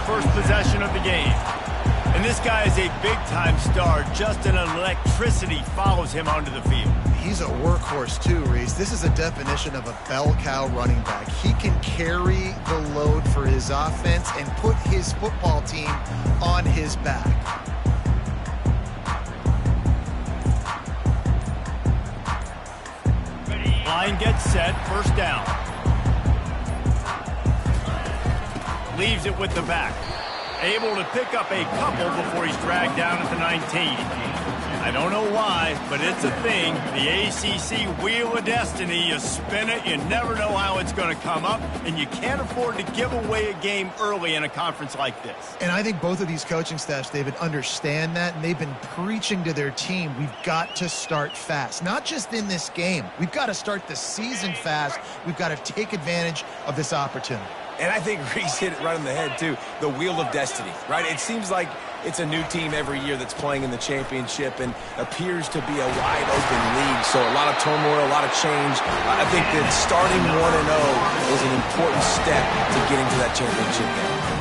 first possession of the game. And this guy is a big-time star. Just an electricity follows him onto the field. He's a workhorse too, Reese. This is a definition of a bell cow running back. He can carry the load for his offense and put his football team on his back. Line gets set, first down. Leaves it with the back. Able to pick up a couple before he's dragged down at the 19. I don't know why, but it's a thing. The ACC Wheel of Destiny, you spin it, you never know how it's going to come up, and you can't afford to give away a game early in a conference like this. And I think both of these coaching staffs, David, understand that, and they've been preaching to their team, we've got to start fast. Not just in this game. We've got to start the season fast. We've got to take advantage of this opportunity. And I think Reese hit it right on the head, too. The Wheel of Destiny, right? It seems like it's a new team every year that's playing in the championship and appears to be a wide-open league. So a lot of turmoil, a lot of change. I think that starting 1-0 is an important step to getting to that championship game.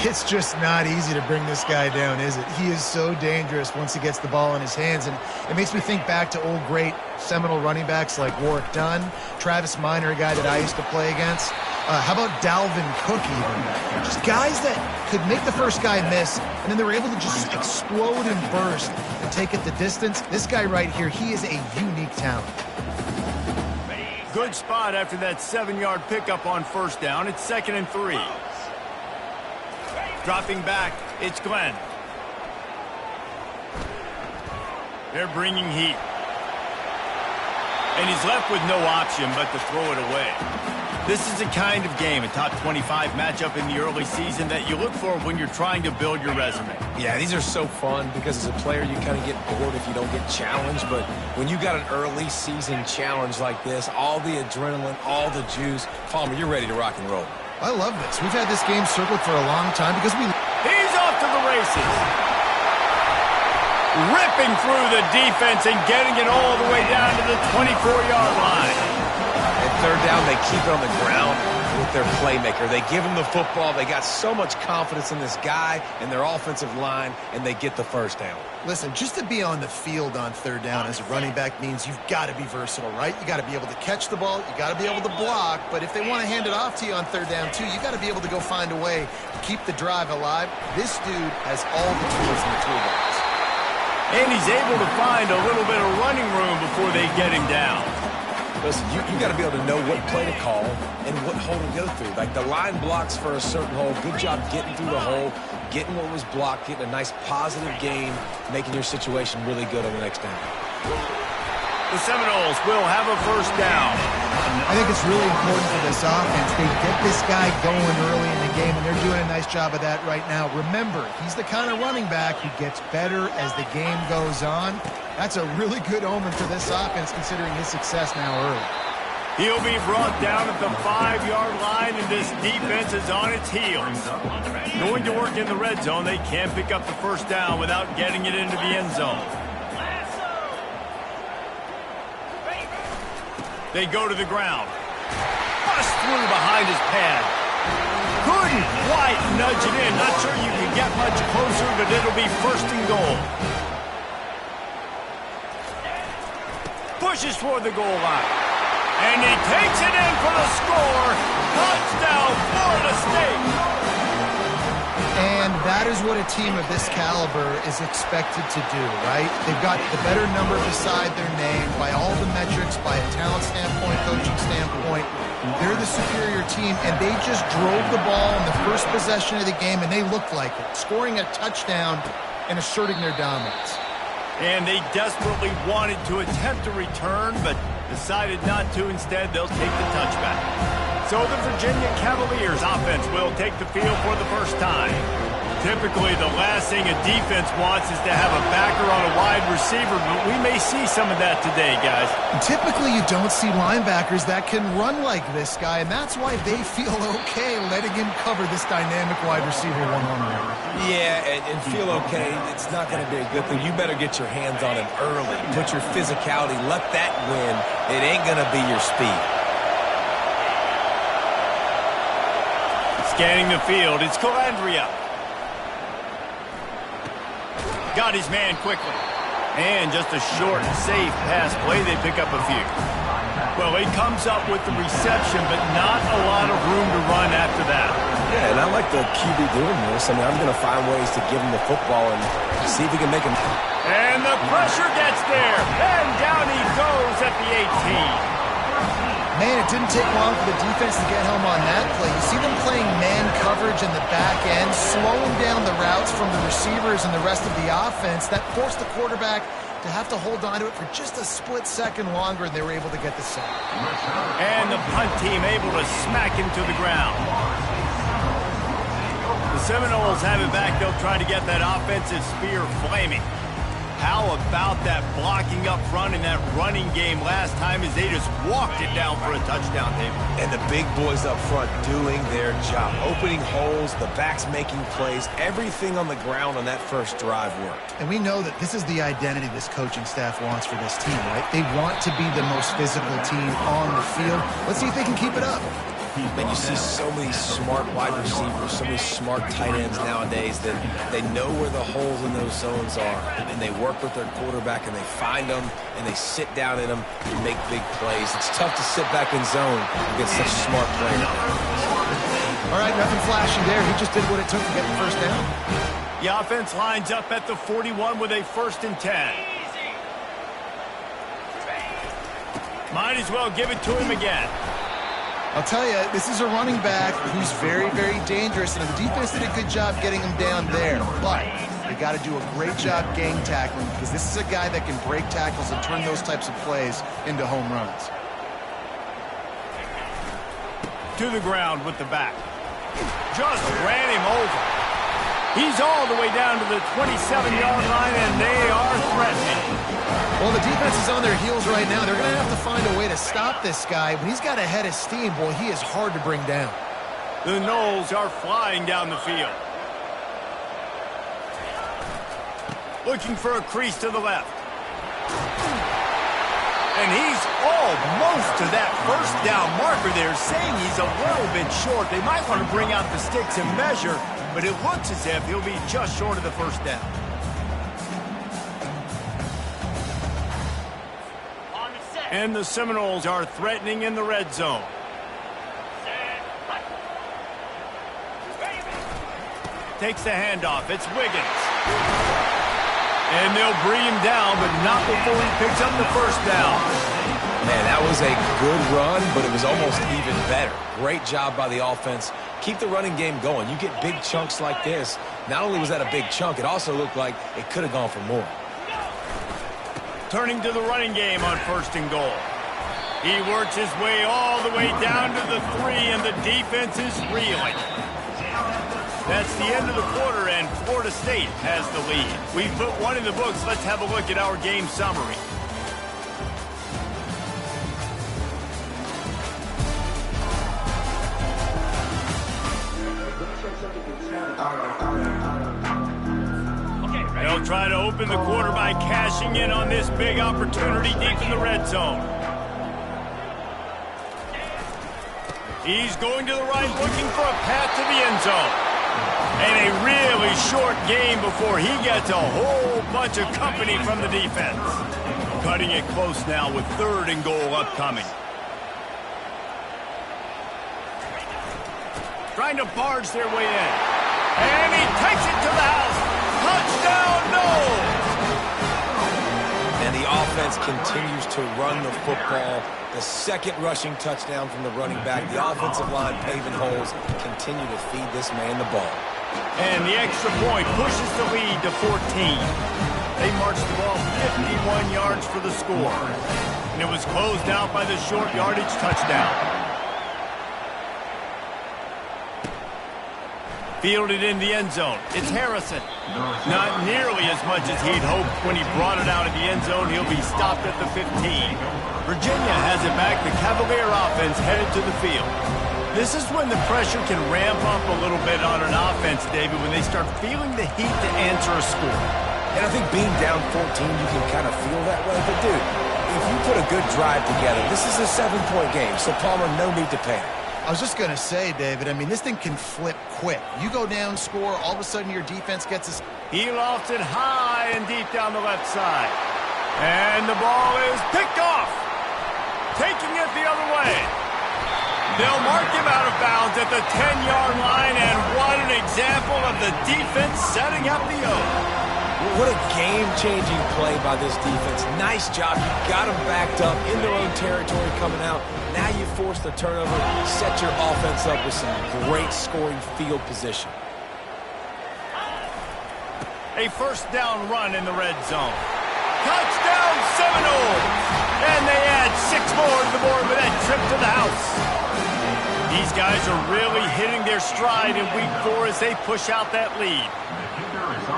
It's just not easy to bring this guy down, is it? He is so dangerous once he gets the ball in his hands. And it makes me think back to old great Seminole running backs like Warwick Dunn, Travis Minor, a guy that I used to play against. How about Dalvin Cook even? Just guys that could make the first guy miss, and then they were able to just explode and burst and take it the distance. This guy right here, he is a unique talent. Good spot after that 7-yard pickup on first down. It's 2nd and 3. Dropping back, it's Glenn. They're bringing heat. And he's left with no option but to throw it away. This is the kind of game, a top 25 matchup in the early season, that you look for when you're trying to build your resume. Yeah, these are so fun because as a player you kind of get bored if you don't get challenged, but when you got an early season challenge like this, all the adrenaline, all the juice, Palmer, you're ready to rock and roll. I love this. We've had this game circled for a long time because we... He's off to the races. Ripping through the defense and getting it all the way down to the 24-yard line. At third down, they keep it on the ground with their playmaker. They give him the football. They got so much confidence in this guy and their offensive line, and they get the first down. Listen, just to be on the field on third down as a running back means you've got to be versatile, right? You got to be able to catch the ball. You got to be able to block. But if they want to hand it off to you on third down, too, you got to be able to go find a way to keep the drive alive. This dude has all the tools in the toolbox. And he's able to find a little bit of running room before they get him down. Listen, you got to be able to know what play to call and what hole to go through. Like the line blocks for a certain hole. Good job getting through the hole, getting what was blocked, getting a nice positive gain, making your situation really good on the next down. The Seminoles will have a first down. I think it's really important for this offense. They get this guy going early in the game, and they're doing a nice job of that right now. Remember, he's the kind of running back who gets better as the game goes on. That's a really good omen for this offense, considering his success now early. He'll be brought down at the 5-yard line, and this defense is on its heels. Going to work in the red zone, they can't pick up the first down without getting it into the end zone. They go to the ground. Bust through behind his pad. Couldn't quite nudge it in. Not sure you can get much closer, but it'll be 1st and goal. Pushes toward the goal line. And he takes it in for the score. Touchdown, Florida State. And that is what a team of this caliber is expected to do, right? They've got the better number beside their name by all the metrics, by a talent standpoint, coaching standpoint. They're the superior team, and they just drove the ball in the first possession of the game, and they looked like it, scoring a touchdown and asserting their dominance. And they desperately wanted to attempt a return, but decided not to. Instead, they'll take the touchback. So the Virginia Cavaliers offense will take the field for the first time. Typically, the last thing a defense wants is to have a backer on a wide receiver, but we may see some of that today, guys. Typically, you don't see linebackers that can run like this guy, and that's why they feel okay letting him cover this dynamic wide receiver one-on-one. Yeah, and feel okay. It's not going to be a good thing. You better get your hands on him early. Put your physicality. Let that win. It ain't going to be your speed. Scanning the field, it's Calandria. Got his man quickly. And just a short, safe pass play, they pick up a few. Well, he comes up with the reception, but not a lot of room to run after that. Yeah, and I like the QB doing this. I mean, I'm going to find ways to give him the football and see if he can make him. And the pressure gets there. And down he goes at the 18. Man, it didn't take long for the defense to get home on that play. You see them playing man coverage in the back end, slowing down the routes from the receivers and the rest of the offense. That forced the quarterback to have to hold on to it for just a split second longer, and they were able to get the sack. And the punt team able to smack him to the ground. The Seminoles have it back. They'll try to get that offensive spear flaming. How about that blocking up front in that running game last time as they just walked it down for a touchdown, David? And the big boys up front doing their job. Opening holes, the backs making plays. Everything on the ground on that first drive worked. And we know that this is the identity this coaching staff wants for this team, right? They want to be the most physical team on the field. Let's see if they can keep it up. And you see so many smart wide receivers, so many smart tight ends nowadays that they know where the holes in those zones are. And they work with their quarterback and they find them and they sit down in them and make big plays. It's tough to sit back in zone against such a smart player. All right, nothing flashy there. He just did what it took to get the first down. The offense lines up at the 41 with a 1st and 10. Might as well give it to him again. I'll tell you, this is a running back who's very, very dangerous, and the defense did a good job getting him down there. But they got to do a great job gang tackling because this is a guy that can break tackles and turn those types of plays into home runs. To the ground with the back. Just ran him over. He's all the way down to the 27-yard line, and they are threatening. Well, the defense is on their heels right now. They're going to have to find a way to stop this guy. When he's got a head of steam, boy, he is hard to bring down. The Noles are flying down the field. Looking for a crease to the left. And he's almost to that first down marker there, saying he's a little bit short. They might want to bring out the sticks and measure, but it looks as if he'll be just short of the first down. And the Seminoles are threatening in the red zone. Takes the handoff. It's Wiggins. And they'll bring him down, but not before he picks up the first down. Man, that was a good run, but it was almost even better. Great job by the offense. Keep the running game going. You get big chunks like this. Not only was that a big chunk, it also looked like it could have gone for more. Turning to the running game on 1st and goal. He works his way all the way down to the 3, and the defense is reeling. That's the end of the quarter, and Florida State has the lead. We've put one in the books. Let's have a look at our game summary. They'll try to open the quarter by cashing in on this big opportunity deep in the red zone. He's going to the right, looking for a path to the end zone. And a really short game before he gets a whole bunch of company from the defense. Cutting it close now with 3rd and goal upcoming. Trying to barge their way in. And he takes it to the house. Touchdown, Noles! And the offense continues to run the football. The 2nd rushing touchdown from the running back. The offensive line paving holes. Continue to feed this man the ball. And the extra point pushes the lead to 14. They marched the ball 51 yards for the score. And it was closed out by the short yardage touchdown. Fielded in the end zone. It's Harrison. Not nearly as much as he'd hoped when he brought it out of the end zone. He'll be stopped at the 15. Virginia has it back. The Cavalier offense headed to the field. This is when the pressure can ramp up a little bit on an offense, David, when they start feeling the heat to answer a score. And I think being down 14, you can kind of feel that way. But, dude, if you put a good drive together, this is a 7-point game, so Palmer, no need to panic. I was just going to say, David, I mean, this thing can flip quick. You go down, score, all of a sudden your defense gets a... He lofts it high and deep down the left side. And the ball is picked off. Taking it the other way. They'll mark him out of bounds at the 10-yard line, and what an example of the defense setting up the O. What a game-changing play by this defense. Nice job. You got them backed up in their own territory coming out. Now you force the turnover, set your offense up with some great scoring field position. A first down run in the red zone. Touchdown Seminoles! And they add 6 more to the board with that trip to the house. These guys are really hitting their stride in week 4 as they push out that lead.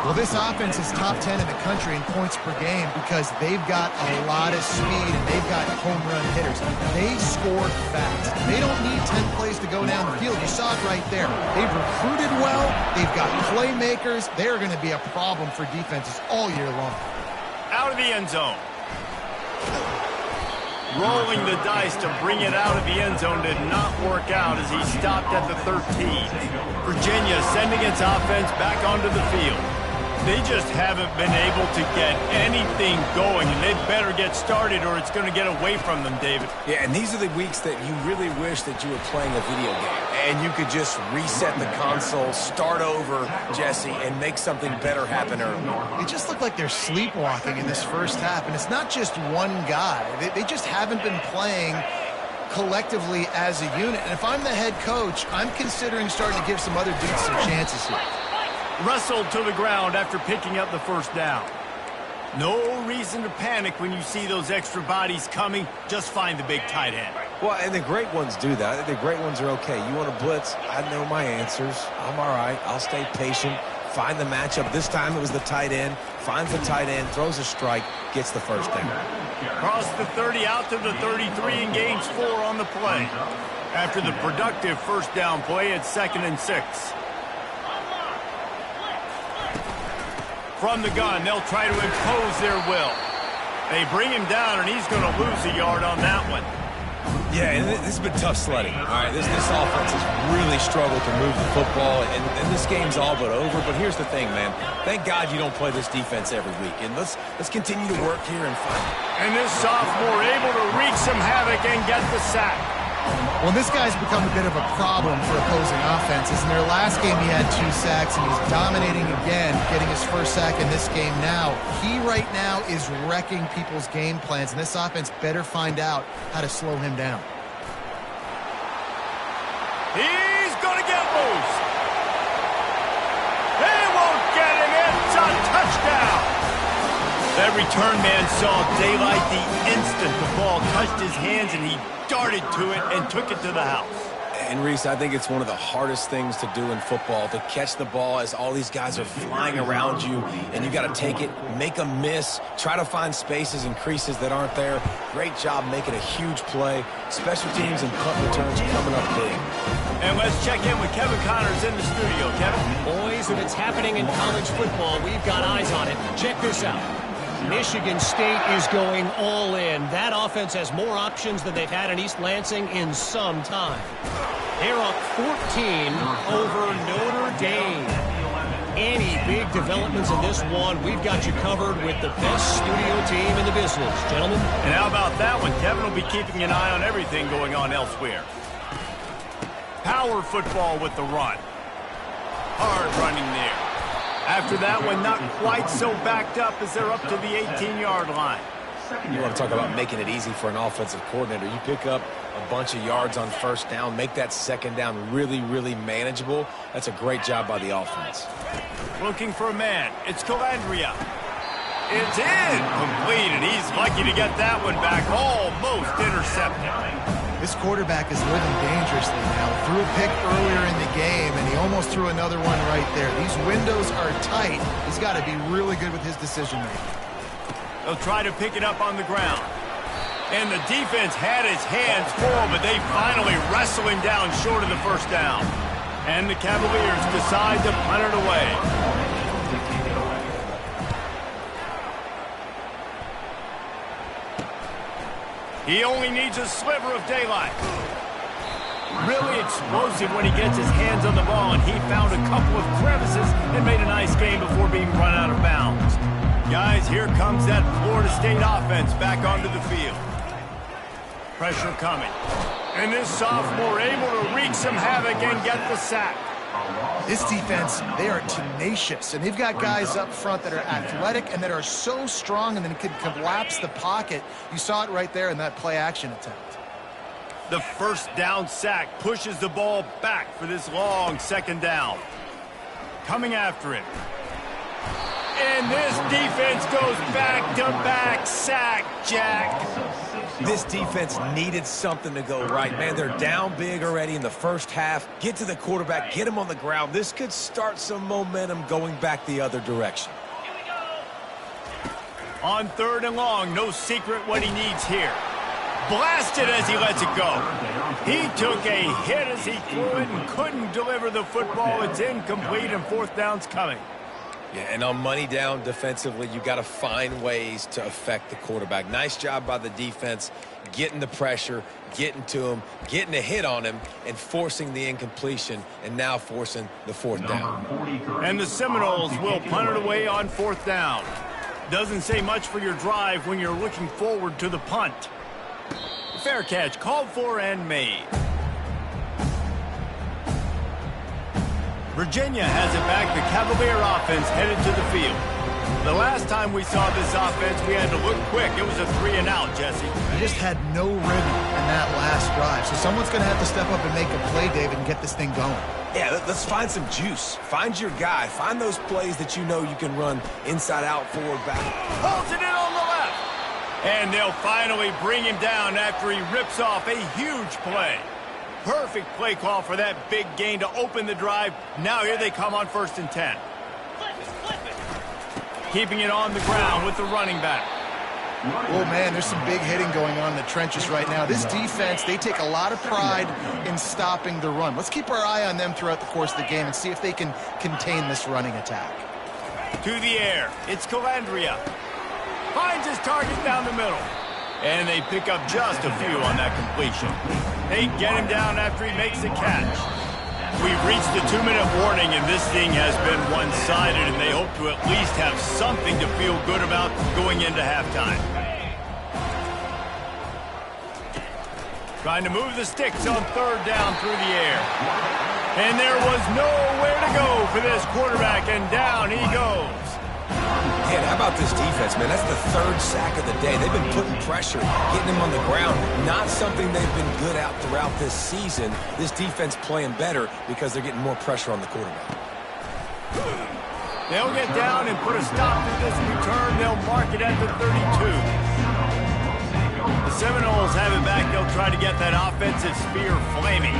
Well, this offense is top 10 in the country in points per game because they've got a lot of speed and they've got home run hitters. They score fast. They don't need 10 plays to go down the field. You saw it right there. They've recruited well. They've got playmakers. They're going to be a problem for defenses all year long. Out of the end zone. Rolling the dice to bring it out of the end zone did not work out as he stopped at the 13. Virginia sending its offense back onto the field. They just haven't been able to get anything going, and they better get started or it's going to get away from them, David. Yeah, and these are the weeks that you really wish that you were playing a video game and you could just reset the console, start over, Jesse, and make something better happen early. It just looked like they're sleepwalking in this first half, and it's not just one guy. They just haven't been playing collectively as a unit. And if I'm the head coach, I'm considering starting to give some other dudes some chances here. Wrestled to the ground after picking up the first down. No reason to panic when you see those extra bodies coming. Just find the big tight end. Well, and the great ones do that. The great ones are okay. You want to blitz? I know my answers. I'm all right. I'll stay patient. Find the matchup. This time it was the tight end. Finds the tight end, throws a strike, gets the first down. Cross the 30 out to the 33 and gains 4 on the play. After the productive first down play, it's 2nd and 6. From the gun, they'll try to impose their will. They bring him down, and he's going to lose a yard on that one. Yeah, and this has been tough sledding. All right, this offense has really struggled to move the football, and this game's all but over. But here's the thing, man. Thank God you don't play this defense every week. And let's continue to work here and fight. And this sophomore able to wreak some havoc and get the sack. Well, this guy's become a bit of a problem for opposing offenses. In their last game, he had 2 sacks, and he's dominating again, getting his first sack in this game now. He right now is wrecking people's game plans, and this offense better find out how to slow him down. He's going to get loose. They won't get him. It's a touchdown. That return man saw daylight the instant the ball touched his hands, and he darted to it and took it to the house. And, Reese, I think it's one of the hardest things to do in football, to catch the ball as all these guys are flying around you, and you got to take it, make a miss, try to find spaces and creases that aren't there. Great job making a huge play. Special teams and punt returns coming up big. And let's check in with Kevin Connors in the studio. Kevin? Boys, if it's happening in college football, we've got eyes on it. Check this out. Michigan State is going all in. That offense has more options than they've had in East Lansing in some time. They're up 14 over Notre Dame. Any big developments in this one, we've got you covered with the best studio team in the business. Gentlemen. And how about that one? Kevin will be keeping an eye on everything going on elsewhere. Power football with the run. Hard running there. After that one, not quite so backed up as they're up to the 18-yard line. You want to talk about making it easy for an offensive coordinator. You pick up a bunch of yards on first down, make that second down really, really manageable. That's a great job by the offense. Looking for a man. It's Calandria. It's in. Completed. He's lucky to get that one back. Almost intercepted. This quarterback is living dangerously now. Threw a pick earlier in the game, and he almost threw another one right there. These windows are tight. He's got to be really good with his decision-making. They'll try to pick it up on the ground. And the defense had his hands full, but they finally wrestle him down short of the first down. And the Cavaliers decide to punt it away. He only needs a sliver of daylight. Really explosive when he gets his hands on the ball, and he found a couple of crevices and made a nice game before being run out of bounds. Guys, here comes that Florida State offense back onto the field. Pressure coming. And this sophomore able to wreak some havoc and get the sack. This defense, they are tenacious, and they've got guys up front that are athletic and that are so strong and then can collapse the pocket. You saw it right there in that play-action attempt. The first down sack pushes the ball back for this long second down. Coming after it. And this defense goes back-to-back sack, Jack. This defense needed something to go right. Man, they're down big already in the first half. Get to the quarterback, get him on the ground. This could start some momentum going back the other direction. On 3rd and long, no secret what he needs here. Blasted as he lets it go. He took a hit as he threw it and couldn't deliver the football. It's incomplete, and 4th down's coming. Yeah, and on money down defensively, you got to find ways to affect the quarterback. Nice job by the defense, getting the pressure, getting to him, getting a hit on him, and forcing the incompletion, and now forcing the 4th down. And the Seminoles will punt it away on 4th down. Doesn't say much for your drive when you're looking forward to the punt. Fair catch, called for and made. Virginia has it back. The Cavalier offense headed to the field. The last time we saw this offense, we had to look quick. It was a 3-and-out, Jesse. They just had no rhythm in that last drive. So someone's going to have to step up and make a play, David, and get this thing going. Yeah, let's find some juice. Find your guy. Find those plays that you know you can run inside out, forward, back. Pulls it in on the left. And they'll finally bring him down after he rips off a huge play. Perfect play call for that big gain to open the drive. Now here they come on 1st and 10. Keeping it on the ground with the running back. Oh, man, there's some big hitting going on in the trenches right now. This defense, they take a lot of pride in stopping the run. Let's keep our eye on them throughout the course of the game and see if they can contain this running attack. To the air. It's Calandria. Finds his target down the middle. And they pick up just a few on that completion. They get him down after he makes the catch. We've reached the 2-minute warning, and this thing has been one-sided, and they hope to at least have something to feel good about going into halftime. Trying to move the sticks on 3rd down through the air. And there was nowhere to go for this quarterback, and down he goes. Man, how about this defense, man? That's the 3rd sack of the day. They've been putting pressure, getting him on the ground. Not something they've been good at throughout this season. This defense playing better because they're getting more pressure on the quarterback. They'll get down and put a stop to this return. They'll mark it at the 32. The Seminoles have it back. They'll try to get that offensive spear flaming.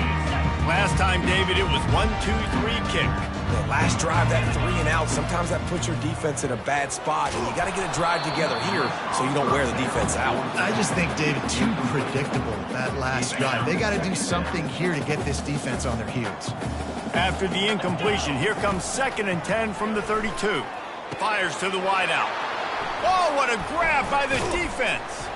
Last time, David, it was 1-2-3 kick. The last drive, that 3-and-out, sometimes that puts your defense in a bad spot, and you got to get a drive together here so you don't wear the defense out. I just think, David, too predictable, that last drive. They got to do something here to get this defense on their heels. After the incompletion, here comes 2nd and 10 from the 32. Fires to the wideout. Oh, what a grab by the defense.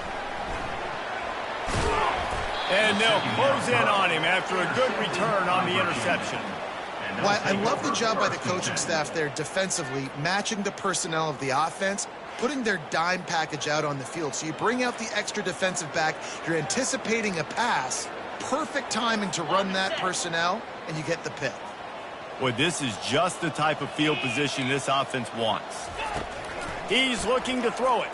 And they'll close in on him after a good return on the interception. Well, I love the job by the coaching staff there defensively, matching the personnel of the offense, putting their dime package out on the field. So you bring out the extra defensive back, you're anticipating a pass, perfect timing to run that personnel, and you get the pick. Well, this is just the type of field position this offense wants. He's looking to throw it.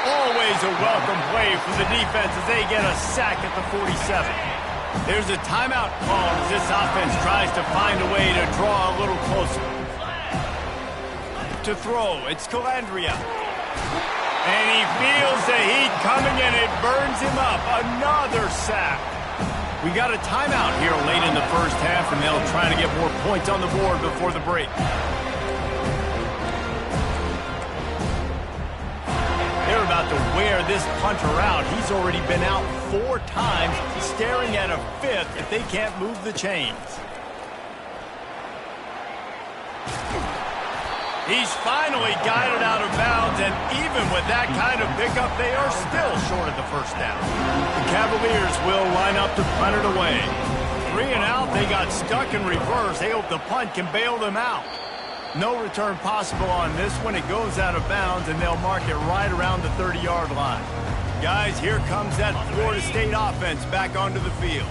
Always a welcome play from the defense as they get a sack at the 47. There's a timeout called as this offense tries to find a way to draw a little closer. To throw, it's Calandria. And he feels the heat coming and it burns him up. Another sack. We got a timeout here late in the first half, and they'll try to get more points on the board before the break. They're about to wear this punter out. He's already been out 4 times, staring at a 5th if they can't move the chains. He's finally got it out of bounds, and even with that kind of pickup, they are still short of the first down. The Cavaliers will line up to punt it away. 3 and out, they got stuck in reverse. They hope the punt can bail them out. No return possible on this one. It goes out of bounds, and they'll mark it right around the 30-yard line. Guys, here comes that Florida State offense back onto the field.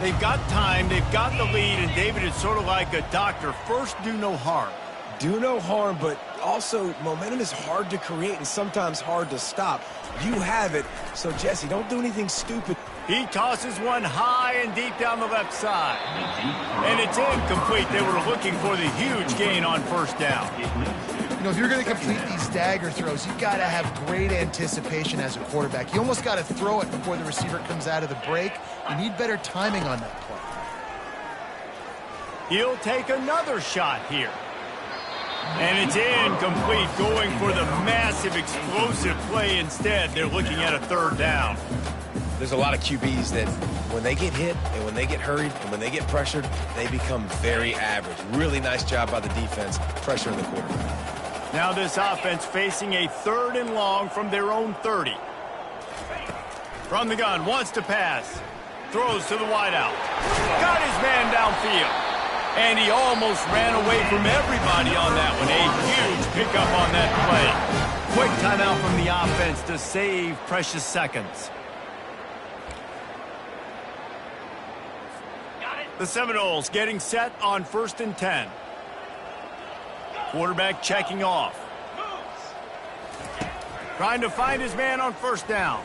They've got time, they've got the lead, and David is sort of like a doctor. First, do no harm. Do no harm, but also momentum is hard to create and sometimes hard to stop. You have it, so Jesse, don't do anything stupid. He tosses one high and deep down the left side. And it's incomplete. They were looking for the huge gain on first down. You know, if you're going to complete these dagger throws, you've got to have great anticipation as a quarterback. You almost got to throw it before the receiver comes out of the break. You need better timing on that play. He'll take another shot here. And it's incomplete, going for the massive, explosive play instead. They're looking at a third down. There's a lot of QBs that when they get hit and when they get hurried and when they get pressured, they become very average. Really nice job by the defense, pressuring the quarterback. Now this offense facing a 3rd and long from their own 30. From the gun, wants to pass. Throws to the wideout. Got his man downfield. And he almost ran away from everybody on that one. A huge pickup on that play. Quick timeout from the offense to save precious seconds. The Seminoles getting set on 1st and 10. Quarterback checking off. Trying to find his man on first down.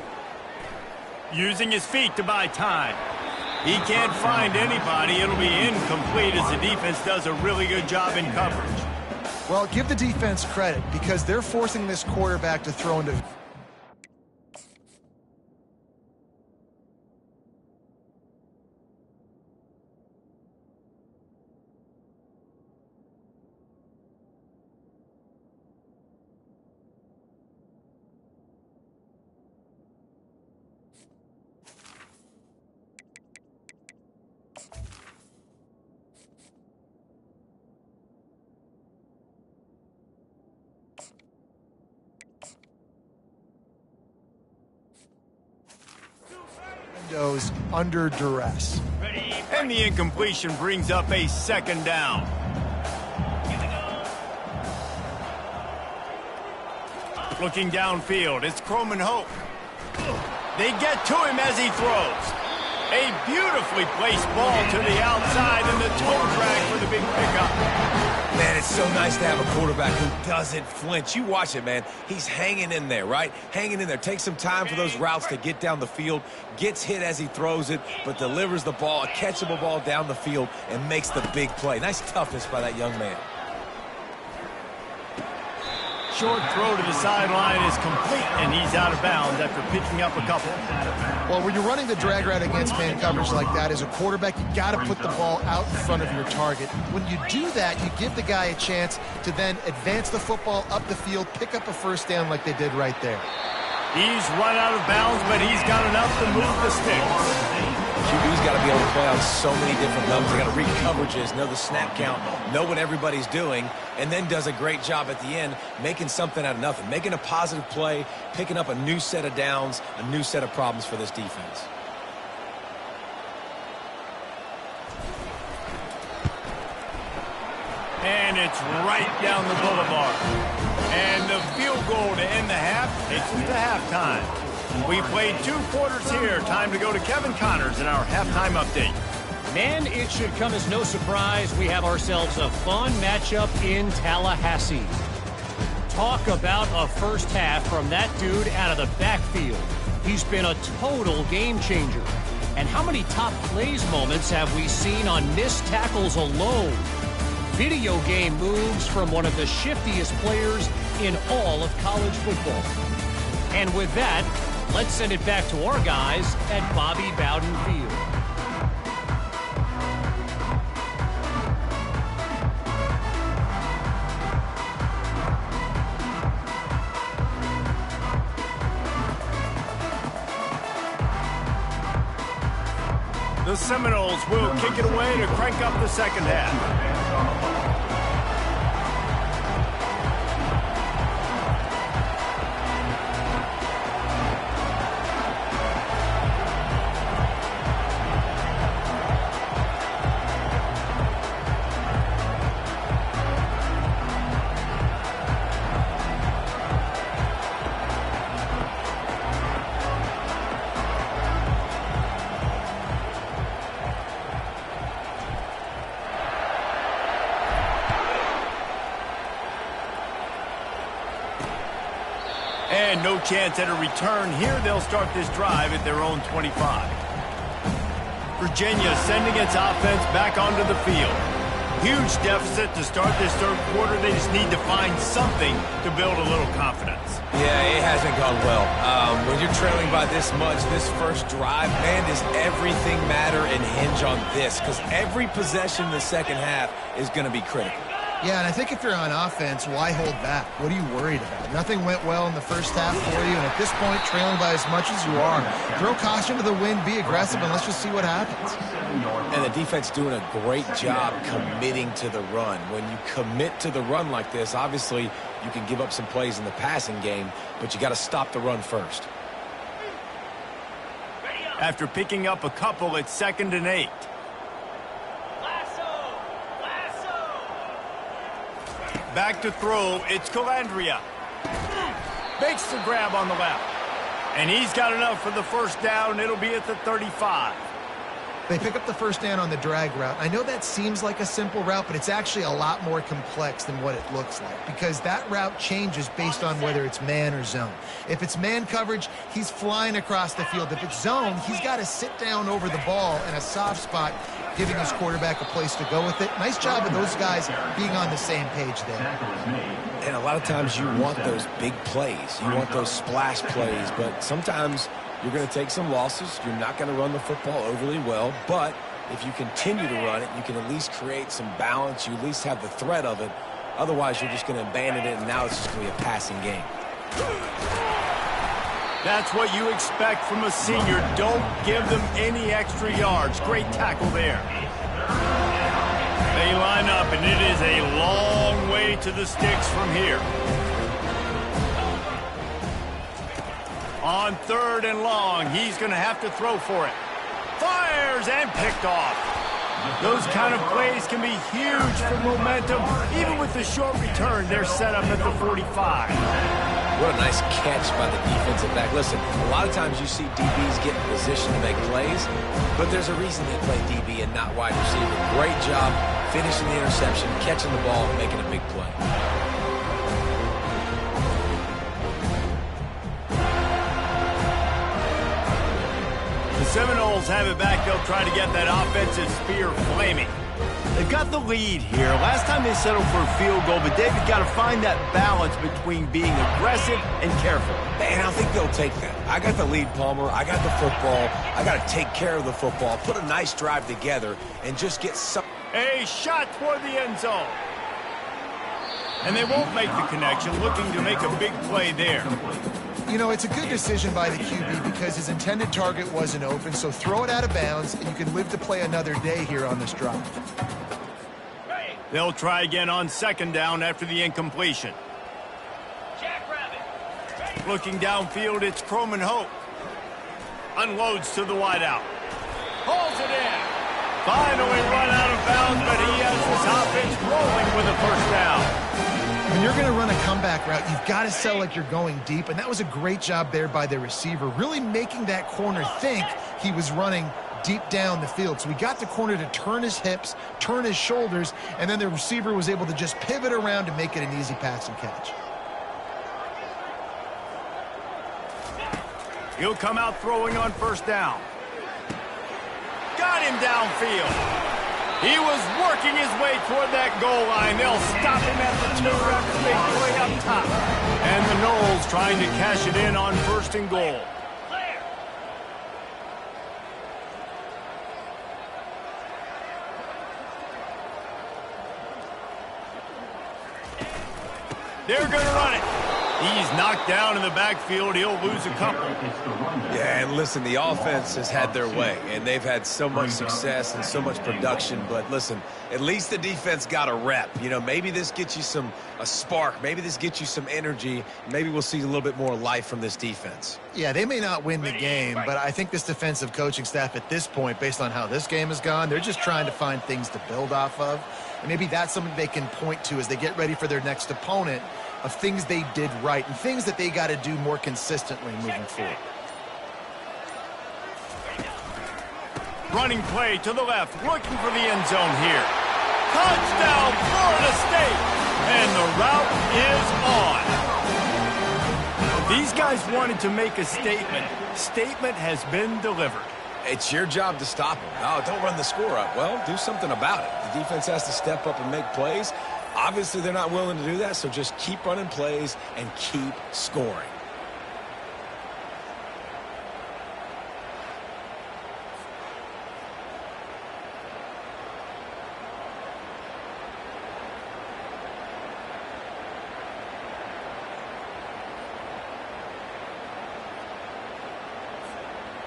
Using his feet to buy time. He can't find anybody. It'll be incomplete as the defense does a really good job in coverage. Well, give the defense credit because they're forcing this quarterback to throw into... under duress. And the incompletion brings up a 2nd down. Looking downfield, it's Croman Hope. They get to him as he throws. A beautifully placed ball to the outside and the toe drag for the big pickup. Man, it's so nice to have a quarterback who doesn't flinch. You watch it, man. He's hanging in there, right? Hanging in there. Takes some time for those routes to get down the field. Gets hit as he throws it, but delivers the ball, a catchable ball down the field, and makes the big play. Nice toughness by that young man. Short throw to the sideline is complete, and he's out of bounds after picking up a couple. Well, when you're running the drag route against man coverage like that, as a quarterback, you got to put the ball out in front of your target. When you do that, you give the guy a chance to then advance the football up the field, pick up a first down like they did right there. He's run out of bounds, but he's got enough to move the sticks. QB's got to be able to play on so many different levels. They got to read coverages, know the snap count, know what everybody's doing, and then does a great job at the end making something out of nothing, making a positive play, picking up a new set of downs, a new set of problems for this defense. And it's right down the boulevard. And the field goal to end the half takes us to halftime. We played 2 quarters here. Time to go to Kevin Connors in our halftime update. Man, it should come as no surprise we have ourselves a fun matchup in Tallahassee. Talk about a first half from that dude out of the backfield. He's been a total game changer. And how many top plays moments have we seen on missed tackles alone? Video game moves from one of the shiftiest players in all of college football. And with that, let's send it back to our guys at Bobby Bowden Field. The Seminoles will kick it away to crank up the second half. And no chance at a return here. They'll start this drive at their own 25. Virginia sending its offense back onto the field. Huge deficit to start this third quarter. They just need to find something to build a little confidence. Yeah, it hasn't gone well. When you're trailing by this much, this first drive, man, does everything matter and hinge on this? Because every possession in the second half is going to be critical. Yeah, and I think if you're on offense, why hold back? What are you worried about? Nothing went well in the first half for you, and at this point, trailing by as much as you are, throw caution to the wind, be aggressive, and let's just see what happens. And the defense doing a great job committing to the run. When you commit to the run like this, obviously you can give up some plays in the passing game, but you got to stop the run first. After picking up a couple, it's 2nd and 8. Back to throw, it's Calandria. Makes the grab on the left. And he's got enough for the first down. It'll be at the 35. They pick up the first down on the drag route. I know that seems like a simple route, but it's actually a lot more complex than what it looks like because that route changes based on whether it's man or zone. If it's man coverage, he's flying across the field. If it's zone, he's got to sit down over the ball in a soft spot, giving his quarterback a place to go with it. Nice job of those guys being on the same page there. And a lot of times you want those big plays. You want those splash plays, but sometimes you're going to take some losses. You're not going to run the football overly well, but if you continue to run it, you can at least create some balance. You at least have the threat of it. Otherwise, you're just going to abandon it, and now it's just going to be a passing game. That's what you expect from a senior. Don't give them any extra yards. Great tackle there. They line up, and it is a long way to the sticks from here. On 3rd and long, he's going to have to throw for it. Fires and picked off. Those kind of plays can be huge for momentum. Even with the short return, they're set up at the 45. What a nice catch by the defensive back. Listen, a lot of times you see DBs get in position to make plays, but there's a reason they play DB and not wide receiver. Great job finishing the interception, catching the ball, and making a big play. The Seminoles have it back. They'll try to get that offensive spear flaming. They've got the lead here. Last time they settled for a field goal, but David got to find that balance between being aggressive and careful. And I think they'll take that. I got the lead, Palmer. I got the football. I got to take care of the football, put a nice drive together, and just get some. A shot toward the end zone. And they won't make the connection, looking to make a big play there. You know, it's a good decision by the QB because his intended target wasn't open, so throw it out of bounds, and you can live to play another day here on this drive. They'll try again on 2nd down after the incompletion. Looking downfield, it's Croman Hope. Unloads to the wideout. Hauls it in. Finally run out of bounds, but he has his offense rolling with a first down. When you're going to run a comeback route, you've got to sell like you're going deep, and that was a great job there by the receiver, really making that corner think he was running deep down the field. So he got the corner to turn his hips, turn his shoulders, and then the receiver was able to just pivot around to make it an easy pass and catch. He'll come out throwing on 1st down. Got him downfield. He was working his way toward that goal line. They'll stop him at the 2 after they play up top. And the Noles trying to cash it in on 1st and goal. They're going to run it. He's knocked down in the backfield. He'll lose a couple. Yeah, and listen, the offense has had their way, and they've had so much success and so much production. But listen, at least the defense got a rep. You know, maybe this gets you a spark. Maybe this gets you some energy. Maybe we'll see a little bit more life from this defense. Yeah, they may not win the game, but I think this defensive coaching staff at this point, based on how this game has gone, they're just trying to find things to build off of. And maybe that's something they can point to as they get ready for their next opponent, of things they did right and things that they got to do more consistently moving forward. Running play to the left, looking for the end zone here. Touchdown, Florida State! And the route is on. These guys wanted to make a statement. Statement has been delivered. It's your job to stop them. Oh, don't run the score up. Well, do something about it. The defense has to step up and make plays. Obviously, they're not willing to do that, so just keep running plays and keep scoring.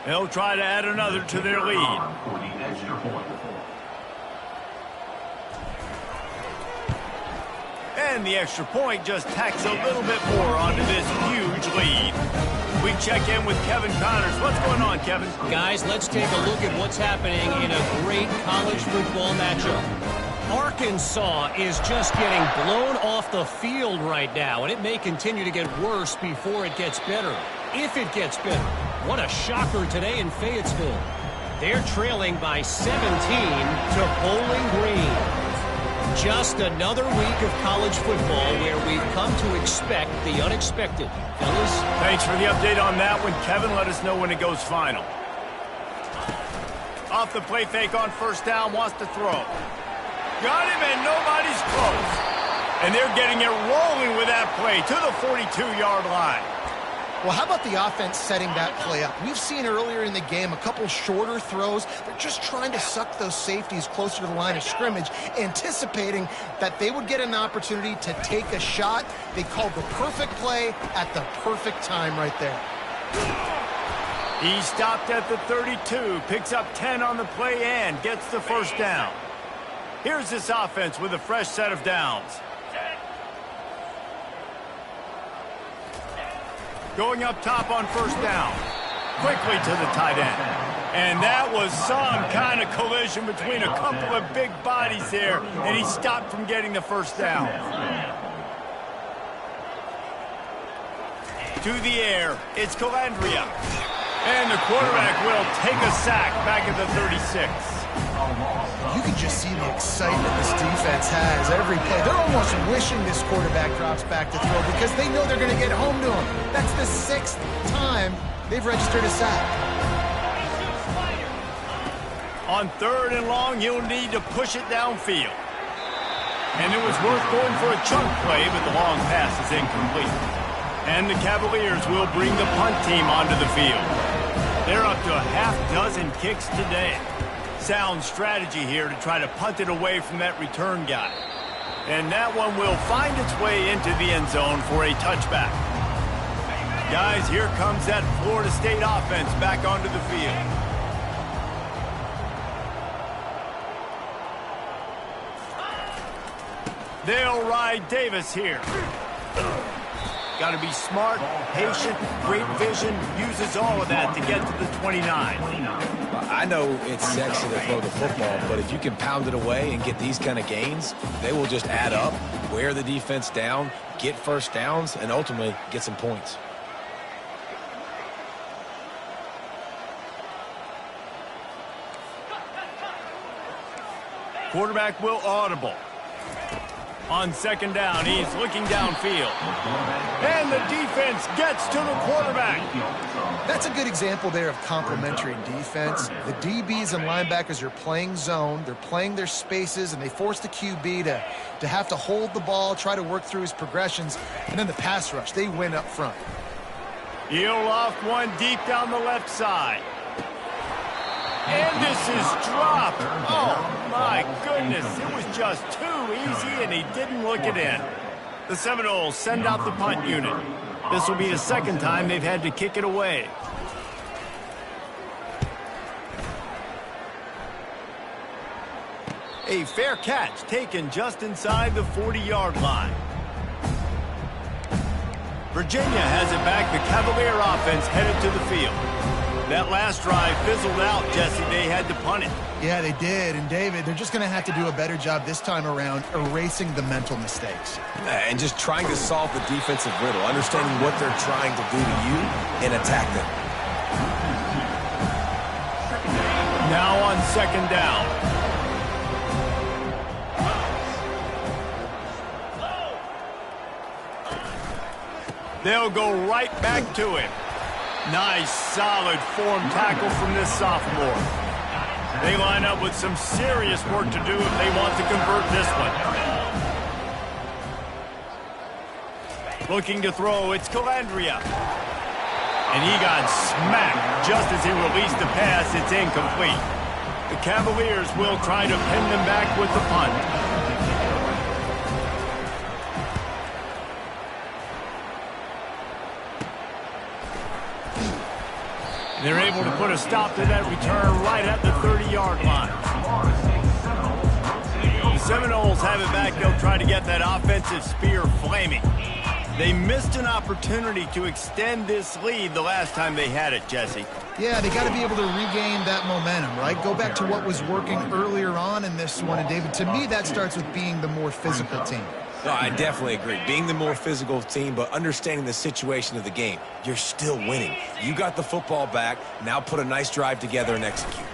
They'll try to add another to their lead. And the extra point just tacks a little bit more onto this huge lead. We check in with Kevin Connors. What's going on, Kevin? Guys, let's take a look at what's happening in a great college football matchup. Arkansas is just getting blown off the field right now, and it may continue to get worse before it gets better. If it gets better. What a shocker today in Fayetteville. They're trailing by 17 to Bowling Green. Just another week of college football where we've come to expect the unexpected. Fellas? Thanks for the update on that one, Kevin. Let us know when it goes final. Off the play fake on first down, wants to throw. Got him, and nobody's close. And they're getting it rolling with that play to the 42-yard line. Well, how about the offense setting that play up? We've seen earlier in the game a couple shorter throws. They're just trying to suck those safeties closer to the line of scrimmage, anticipating that they would get an opportunity to take a shot. They called the perfect play at the perfect time right there. He stopped at the 32, picks up 10 on the play and gets the first down. Here's this offense with a fresh set of downs. Going up top on first down. Quickly to the tight end. And that was some kind of collision between a couple of big bodies there, and he stopped from getting the first down. To the air, it's Calandria. And the quarterback will take a sack back at the 36. You can just see the excitement this defense has every play. They're almost wishing this quarterback drops back to throw because they know they're going to get home to him. That's the 6th time they've registered a sack. On 3rd and long, you'll need to push it downfield. And it was worth going for a chunk play, but the long pass is incomplete. And the Cavaliers will bring the punt team onto the field. They're up to a half-dozen kicks today. Sound strategy here to try to punt it away from that return guy. And that one will find its way into the end zone for a touchback. Guys, here comes that Florida State offense back onto the field. They'll ride Davis here. Got to be smart, patient, great vision, uses all of that to get to the 29. I know it's sexy to throw the football, but if you can pound it away and get these kind of gains, they will just add up, wear the defense down, get first downs, and ultimately get some points. Quarterback will audible. On 2nd down, he's looking downfield. And the defense gets to the quarterback. That's a good example there of complementary defense. The DBs and linebackers are playing zone. They're playing their spaces, and they force the QB to have to hold the ball, try to work through his progressions. And then the pass rush, they win up front. He'll loft one deep down the left side. And this is dropped. Oh, my goodness. It was just too easy, and he didn't look it in. The Seminoles send out the punt unit. This will be the 2nd time they've had to kick it away. A fair catch taken just inside the 40-yard line. Virginia has it back. The Cavalier offense headed to the field. That last drive fizzled out, Jesse. They had to punt it. Yeah, they did. And, David, they're just going to have to do a better job this time around erasing the mental mistakes. And just trying to solve the defensive riddle, understanding what they're trying to do to you and attack them. Now on 2nd down. They'll go right back to him. Nice, solid form tackle from this sophomore. They line up with some serious work to do if they want to convert this one. Looking to throw, it's Calandria. And he got smacked just as he released the pass. It's incomplete. The Cavaliers will try to pin them back with the punt. They're able to put a stop to that return right at the 30-yard line. The Seminoles have it back. They'll try to get that offensive spear flaming. They missed an opportunity to extend this lead the last time they had it, Jesse. Yeah, they got to be able to regain that momentum, right? Go back to what was working earlier on in this one. And, David, to me, that starts with being the more physical team. No, I definitely agree. Being the more physical team, but understanding the situation of the game. You're still winning. You got the football back. Now put a nice drive together and execute.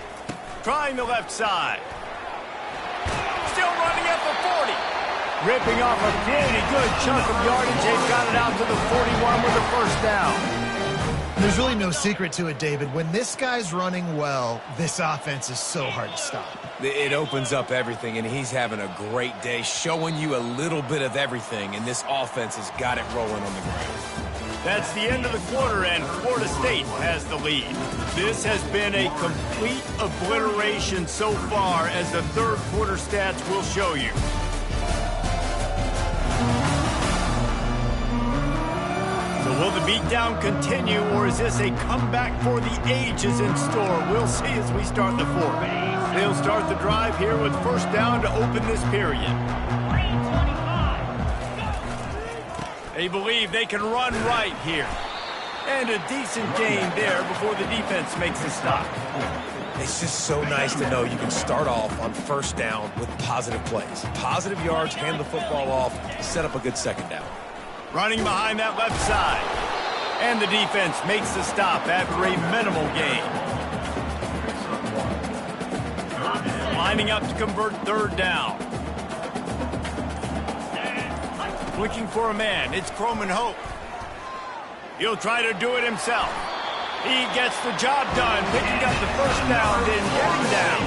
Trying the left side. Still running at the 40. Ripping off a pretty good chunk of yardage. They've got it out to the 41 with the first down. There's really no secret to it, David. When this guy's running well, this offense is so hard to stop. It opens up everything, and he's having a great day, showing you a little bit of everything, and this offense has got it rolling on the ground. That's the end of the quarter, and Florida State has the lead. This has been a complete obliteration so far, as the third quarter stats will show you. So will the beatdown continue, or is this a comeback for the ages in store? We'll see as we start the fourth. They'll start the drive here with first down to open this period. They believe they can run right here. And a decent gain there before the defense makes a stop. It's just so nice to know you can start off on first down with positive plays. Positive yards, hand the football off, set up a good second down. Running behind that left side. And the defense makes the stop after a minimal gain. Lining up to convert third down. Looking for a man. It's Croman Hope. He'll try to do it himself. He gets the job done, picking up the first down, then getting down.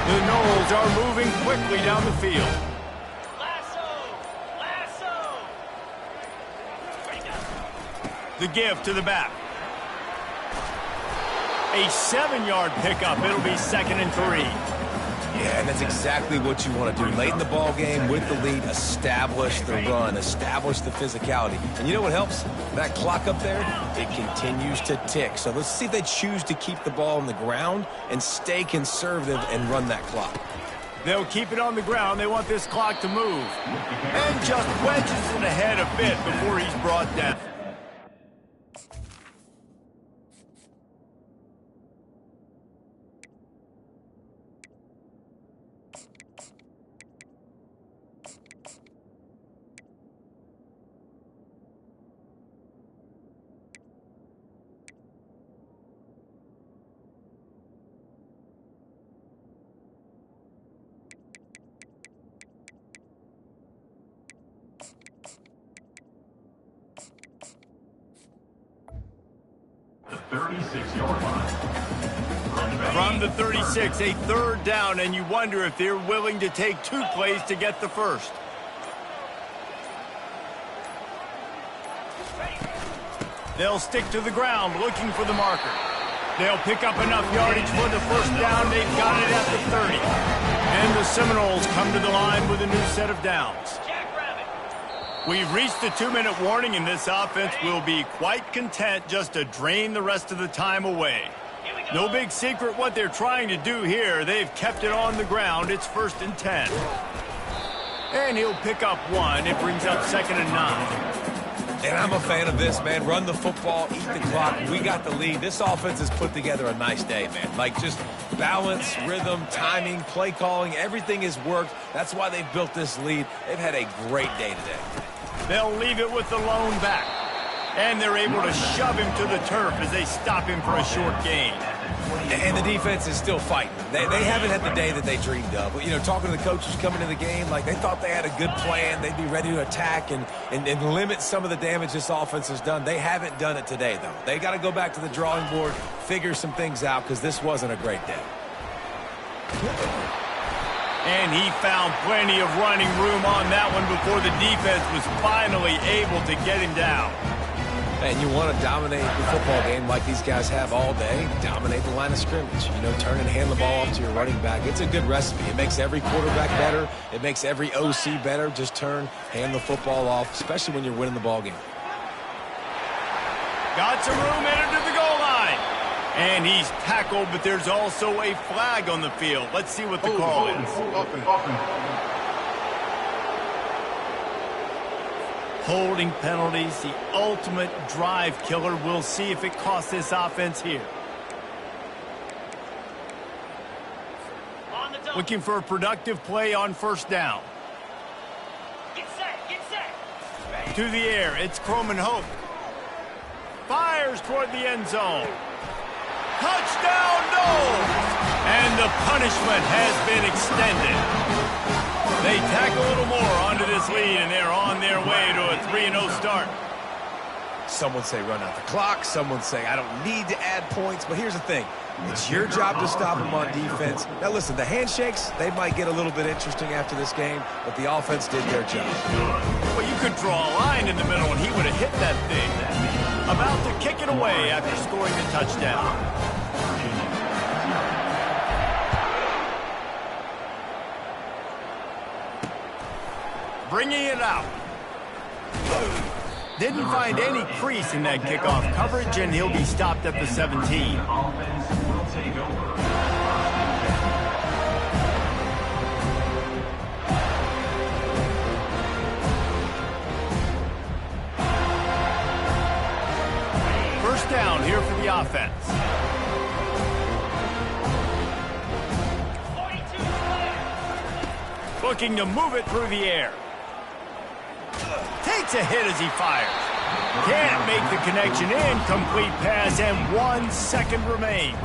The Noles are moving quickly down the field. The give to the back. A 7-yard pickup. It'll be 2nd and 3. Yeah, and that's exactly what you want to do. Late in the ball game with the lead, establish the run, establish the physicality. And you know what helps? That clock up there, it continues to tick. So let's see if they choose to keep the ball on the ground and stay conservative and run that clock. They'll keep it on the ground. They want this clock to move. And just wedges it ahead a bit before he's brought down. The 36-yard line. From the 36, a third down, and you wonder if they're willing to take 2 plays to get the first. They'll stick to the ground looking for the marker. They'll pick up enough yardage for the first down. They've got it at the 30. And the Seminoles come to the line with a new set of downs. We've reached the 2-minute warning, and this offense will be quite content just to drain the rest of the time away. No big secret what they're trying to do here. They've kept it on the ground. It's 1st and 10. And he'll pick up 1. It brings up 2nd and 9. And I'm a fan of this, man. Run the football, eat the clock. We got the lead. This offense has put together a nice day, man. Like, just balance, rhythm, timing, play calling, everything has worked. That's why they've built this lead. They've had a great day today. They'll leave it with the lone back. And they're able to shove him to the turf as they stop him for a short gain. And the defense is still fighting. They haven't had the day that they dreamed of. You know, talking to the coaches coming into the game, like they thought they had a good plan. They'd be ready to attack and limit some of the damage this offense has done. They haven't done it today, though. They got to go back to the drawing board, figure some things out, because this wasn't a great day. And he found plenty of running room on that one before the defense was finally able to get him down. And you want to dominate the football game like these guys have all day, dominate the line of scrimmage. You know, turn and hand the ball off to your running back. It's a good recipe. It makes every quarterback better. It makes every OC better. Just turn, hand the football off, especially when you're winning the ball game. Got some room, entered to the goal line. And he's tackled, but there's also a flag on the field. Let's see what the call is. Holding penalties, the ultimate drive killer. We'll see if it costs this offense here. Looking for a productive play on first down. Get set. To the air, it's Croman Hope. Fires toward the end zone. Touchdown, no! And the punishment has been extended. They tack a little more onto this lead, and they're on their way to a 3-0 start. Someone say run out the clock. Someone say I don't need to add points. But here's the thing. It's your job to stop them on defense. Now, listen, the handshakes, they might get a little bit interesting after this game, but the offense did their job. Well, you could draw a line in the middle, and he would have hit that thing. About to kick it away after scoring the touchdown. Bringing it out. Didn't find any crease in that kickoff coverage, and he'll be stopped at the 17. Offense will take over. First down here for the offense. 42. Looking to move it through the air. Takes a hit as he fires. Can't make the connection. Incomplete pass, and 1 second remains.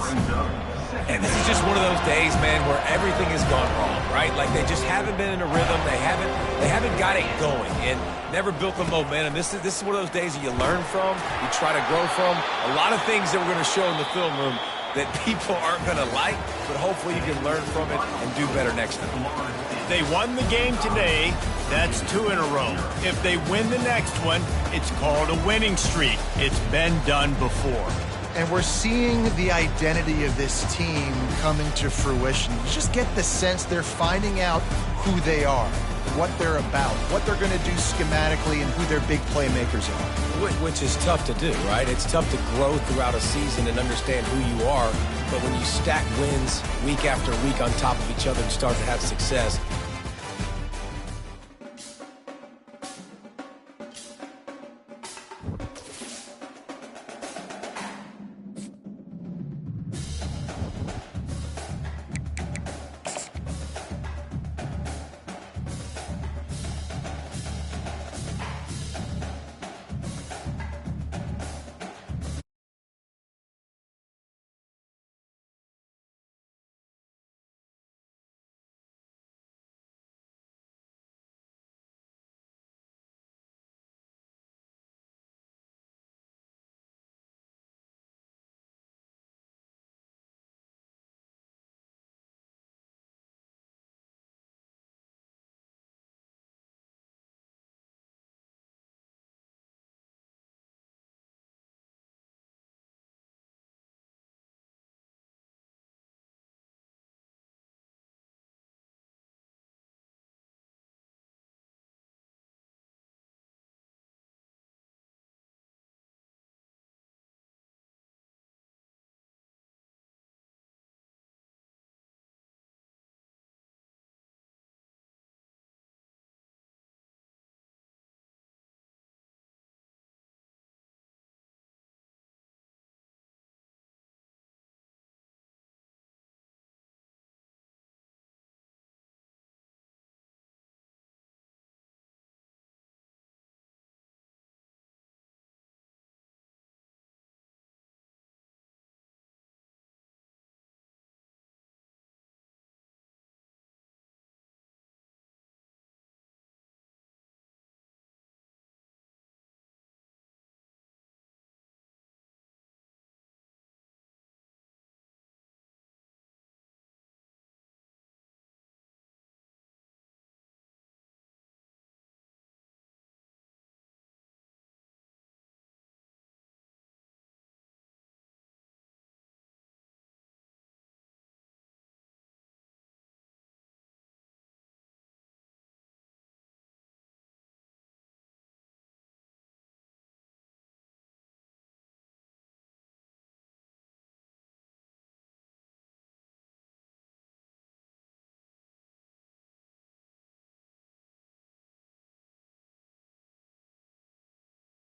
And this is just one of those days, man, where everything has gone wrong, right? Like they just haven't been in a rhythm. They haven't got it going and never built the momentum. This is one of those days that you learn from, you try to grow from. A lot of things that we're going to show in the film room that people aren't going to like, but hopefully you can learn from it and do better next time. They won the game today. That's 2 in a row. If they win the next one, it's called a winning streak. It's been done before. And we're seeing the identity of this team coming to fruition. You just get the sense they're finding out who they are, what they're about, what they're going to do schematically, and who their big playmakers are. Which is tough to do, right? It's tough to grow throughout a season and understand who you are. But when you stack wins week after week on top of each other and start to have success,